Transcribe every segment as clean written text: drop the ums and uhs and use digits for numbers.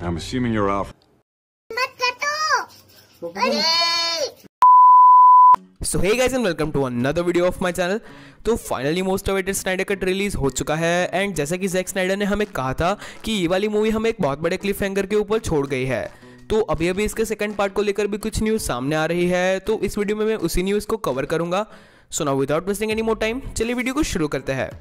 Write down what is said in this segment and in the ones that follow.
I'm assuming you're Alfred. So hey guys and welcome to another video of my channel. तो finally most awaited Snyder cut release हो चुका है and जैसा कि Jack Snyder ने हमें कहा था कि ये वाली मूवी हमें एक बहुत बड़े क्लिफ हैंगर के ऊपर छोड़ गई है। तो अभी अभी इसके सेकंड पार्ट को लेकर भी कुछ न्यूज़ सामने आ रही है, तो इस वीडियो में मैं उसी न्यूज़ को कवर करूंगा। So now without wasting any more time चलिए वीडियो को शुरू करते हैं।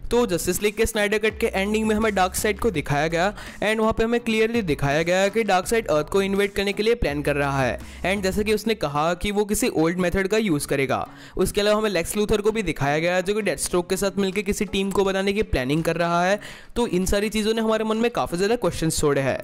तो जस्टिस लीग के स्नाइडर कट के एंडिंग में हमें डार्क साइड को दिखाया गया एंड वहाँ पे हमें क्लियरली दिखाया गया कि डार्क साइड अर्थ को इन्वेड करने के लिए प्लान कर रहा है एंड जैसे कि उसने कहा कि वो किसी ओल्ड मेथड का यूज़ करेगा। उसके अलावा हमें लेक्स लूथर को भी दिखाया गया जो कि डेथस्ट्रोक के साथ मिलकर किसी टीम को बनाने की प्लानिंग कर रहा है। तो इन सारी चीज़ों ने हमारे मन में काफ़ी ज़्यादा क्वेश्चन छोड़े हैं।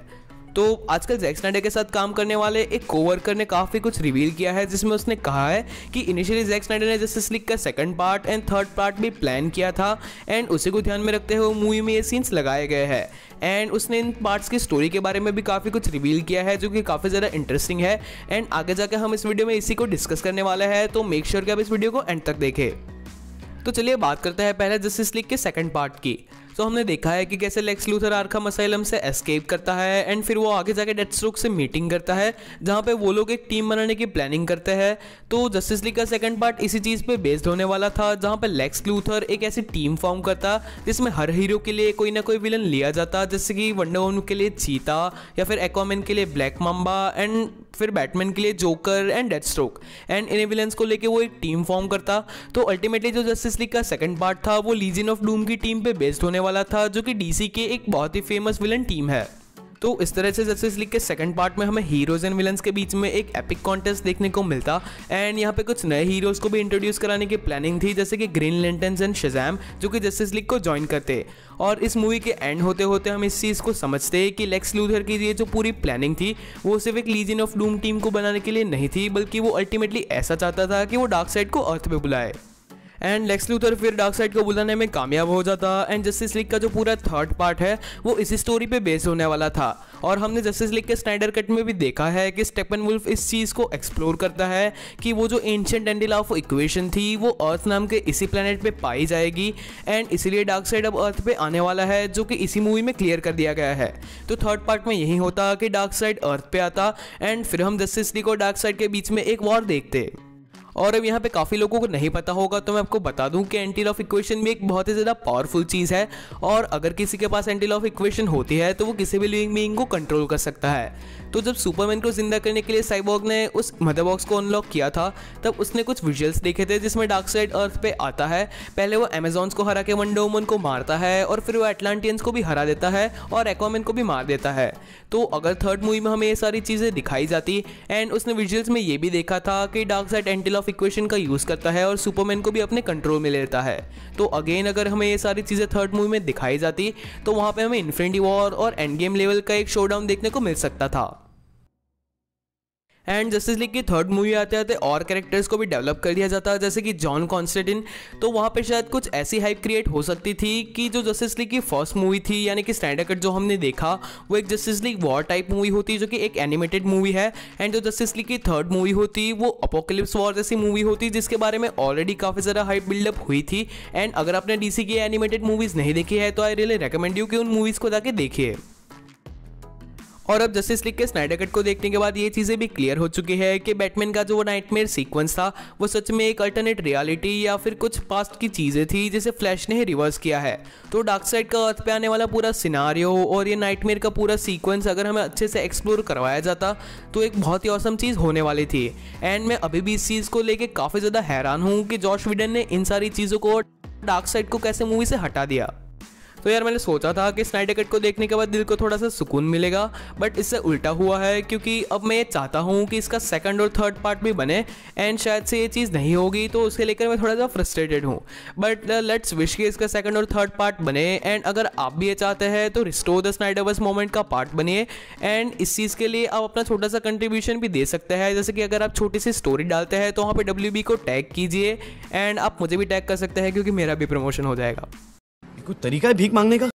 तो आजकल जैक स्नाइडर के साथ काम करने वाले एक कोवर्कर ने काफ़ी कुछ रिवील किया है, जिसमें उसने कहा है कि इनिशियली जैक स्नाइडर ने जस्टिस लीग का second part and third part भी प्लान किया था एंड उसी को ध्यान में रखते हुए मूवी में ये सीन्स लगाए गए हैं एंड उसने इन पार्ट्स की स्टोरी के बारे में भी काफ़ी कुछ रिवील किया है जो कि काफ़ी ज़्यादा इंटरेस्टिंग है एंड आगे जाकर हम इस वीडियो में इसी को डिस्कस करने वाले हैं। तो मेक श्योर कि आप इस वीडियो को एंड तक देखें। तो चलिए बात करते हैं पहले जस्टिस लीग के सेकंड पार्ट की। तो हमने देखा है कि कैसे लेक्स लूथर आर्खम असाइलम से एस्केप करता है एंड फिर वो आगे जाके डेथस्ट्रोक से मीटिंग करता है जहाँ पे वो लोग एक टीम बनाने की प्लानिंग करते हैं। तो जस्टिस लीग का सेकंड पार्ट इसी चीज़ पे बेस्ड होने वाला था जहाँ पे लेक्स लूथर एक ऐसी टीम फॉर्म करता जिसमें हर हीरो के लिए कोई ना कोई विलन लिया जाता, जैसे कि वंडर वुमन के लिए चीता या फिर एक्वामैन के लिए ब्लैक माम्बा एंड फिर बैटमैन के लिए joker and Deathstroke and in villains को लेके वो एक टीम फॉर्म करता। तो अल्टीमेटली जो जस्टिस लीग का सेकंड पार्ट था वो लीजन ऑफ डूम की टीम पे बेस्ड होने वाला था जो कि डीसी के एक बहुत ही फेमस विलन टीम है। तो इस तरह से जस्टिस लीग के सेकंड पार्ट में हमें हीरोज एंड विलन्स के बीच में एक एपिक कॉन्टेस्ट देखने को मिलता एंड यहाँ पे कुछ नए हीरोज को भी इंट्रोड्यूस कराने की प्लानिंग थी, जैसे कि ग्रीन लैंटर्न्स एंड शज़ैम जो कि जस्टिस लीग को ज्वाइन करते। और इस मूवी के एंड होते होते हम इस चीज़ को समझते कि लेक्स लूथर की ये जो पूरी प्लानिंग थी वो सिर्फ एक लीजन ऑफ डूम टीम को बनाने के लिए नहीं थी, बल्कि वो अल्टीमेटली ऐसा चाहता था कि वो डार्क साइड को अर्थ पे बुलाए एंड लेक्स लूथर फिर डार्क साइड को बुलाने में कामयाब हो जाता एंड जस्टिस लीग का जो पूरा थर्ड पार्ट है वो इसी स्टोरी पे बेस्ड होने वाला था। और हमने जस्टिस लीग के स्नाइडर कट में भी देखा है कि स्टेपनवुल्फ इस चीज़ को एक्सप्लोर करता है कि वो जो एंशिएंट एंडिल ऑफ इक्वेशन थी वो अर्थ नाम के इसी प्लेनेट पे पाई जाएगी एंड इसीलिए डार्क साइड अब अर्थ पे आने वाला है, जो कि इसी मूवी में क्लियर कर दिया गया है। तो थर्ड पार्ट में यही होता कि डार्क साइड अर्थ पे आता एंड फिर हम जस्टिस लीग और डार्क साइड के बीच में एक वॉर देखते। और अब यहाँ पे काफ़ी लोगों को नहीं पता होगा तो मैं आपको बता दूं कि एंटी लॉ ऑफ इक्वेशन भी एक बहुत ही ज़्यादा पावरफुल चीज़ है और अगर किसी के पास एंटी लॉ ऑफ इक्वेशन होती है तो वो किसी भी लिविंग बीइंग को कंट्रोल कर सकता है। तो जब सुपरमैन को जिंदा करने के लिए साइबॉर्ग ने उस मदर बॉक्स को अनलॉक किया था तब उसने कुछ विजुअल्स देखे थे जिसमें डार्क साइड अर्थ पे आता है। पहले वो अमेजॉन्स को हरा के वंडर वुमन को मारता है और फिर वो एटलांटियंस को भी हरा देता है और एक्वामैन को भी मार देता है। तो अगर थर्ड मूवी में हमें ये सारी चीज़ें दिखाई जाती एंड उसने विजुअल्स में ये भी देखा था कि dark side anti law of equation का यूज़ करता है और सुपरमैन को भी अपने कंट्रोल में लेता है। तो अगेन अगर हमें ये सारी चीज़ें थर्ड मूवी में दिखाई जाती तो वहाँ पे हमें इन्फिनिटी वॉर और एंड गेम लेवल का एक शोडाउन देखने को मिल सकता था। एंड जस्टिस लीग की थर्ड मूवी आते आते और कैरेक्टर्स को भी डेवलप कर दिया जाता, जैसे कि जॉन कॉन्स्टेंटिन। तो वहाँ पे शायद कुछ ऐसी हाइप क्रिएट हो सकती थी कि जो जस्टिस लीग की फर्स्ट मूवी थी यानी कि स्नाइडर कट जो हमने देखा वो एक justice league war type movie होती जो कि एक एनिमेटेड मूवी है एंड जो जस्टिस लीग की थर्ड मूवी होती वो अपोकलिप्स वॉर जैसी मूवी होती जिसके बारे में ऑलरेडी काफ़ी ज़्यादा हाइप बिल्डअप हुई थी। एंड अगर आपने डीसी की एनिमेटेड मूवीज़ नहीं देखी है तो आई रियली रिकमेंड यू कि उन मूवीज़ को जाके देखिए। और अब जस्टिस लीग के स्नाइडर कट को देखने के बाद ये चीज़ें भी क्लियर हो चुकी है कि बैटमैन का जो नाइटमेयर सीक्वेंस था वो सच में एक अल्टरनेट रियलिटी या फिर कुछ पास्ट की चीज़ें थी जिसे फ्लैश ने रिवर्स किया है। तो डार्क साइड का अर्थ पे आने वाला पूरा सिनारियो और ये नाइटमेयर का पूरा सीक्वेंस अगर हमें अच्छे से एक्सप्लोर करवाया जाता तो एक बहुत ही औसम चीज़ होने वाली थी। एंड मैं अभी भी इस चीज़ को लेके काफ़ी ज़्यादा हैरान हूँ कि जॉश व्हीडन ने इन सारी चीज़ों को डार्क साइड को कैसे मूवी से हटा दिया। तो यार मैंने सोचा था कि स्नाइडर कट को देखने के बाद दिल को थोड़ा सा सुकून मिलेगा, बट इससे उल्टा हुआ है क्योंकि अब मैं ये चाहता हूँ कि इसका सेकंड और थर्ड पार्ट भी बने एंड शायद से ये चीज़ नहीं होगी तो उसके लेकर मैं थोड़ा सा फ्रस्ट्रेटेड हूँ। बट लेट्स विश कि इसका सेकंड और थर्ड पार्ट बने एंड अगर आप भी ये चाहते हैं तो रिस्टोर द स्नाइडरवर्स मोमेंट का पार्ट बनिए एंड इस चीज़ के लिए आप अपना छोटा सा कंट्रीब्यूशन भी दे सकते हैं, जैसे कि अगर आप छोटी सी स्टोरी डालते हैं तो वहाँ पर WB को टैग कीजिए एंड आप मुझे भी टैग कर सकते हैं क्योंकि मेरा भी प्रमोशन हो जाएगा। कोई तरीका है भीख मांगने का?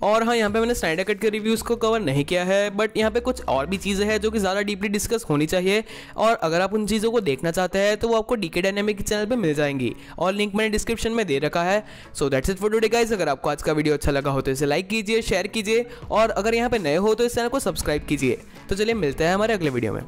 और हाँ, यहाँ पे मैंने स्नाइडर कट के रिव्यूज़ को कवर नहीं किया है, बट यहाँ पे कुछ और भी चीज़ें हैं जो कि ज़्यादा डीपली डिस्कस होनी चाहिए, और अगर आप उन चीज़ों को देखना चाहते हैं तो वो आपको डीके डायनेमिक चैनल पे मिल जाएंगी, और लिंक मैंने डिस्क्रिप्शन में दे रखा है। So that's it for today guys. अगर आपको आज का वीडियो अच्छा लगा हो तो इसे लाइक कीजिए, शेयर कीजिए, और अगर यहाँ पे नए हो तो इस चैनल को सब्सक्राइब कीजिए। तो चलिए मिलते हैं हमारे अगले वीडियो में।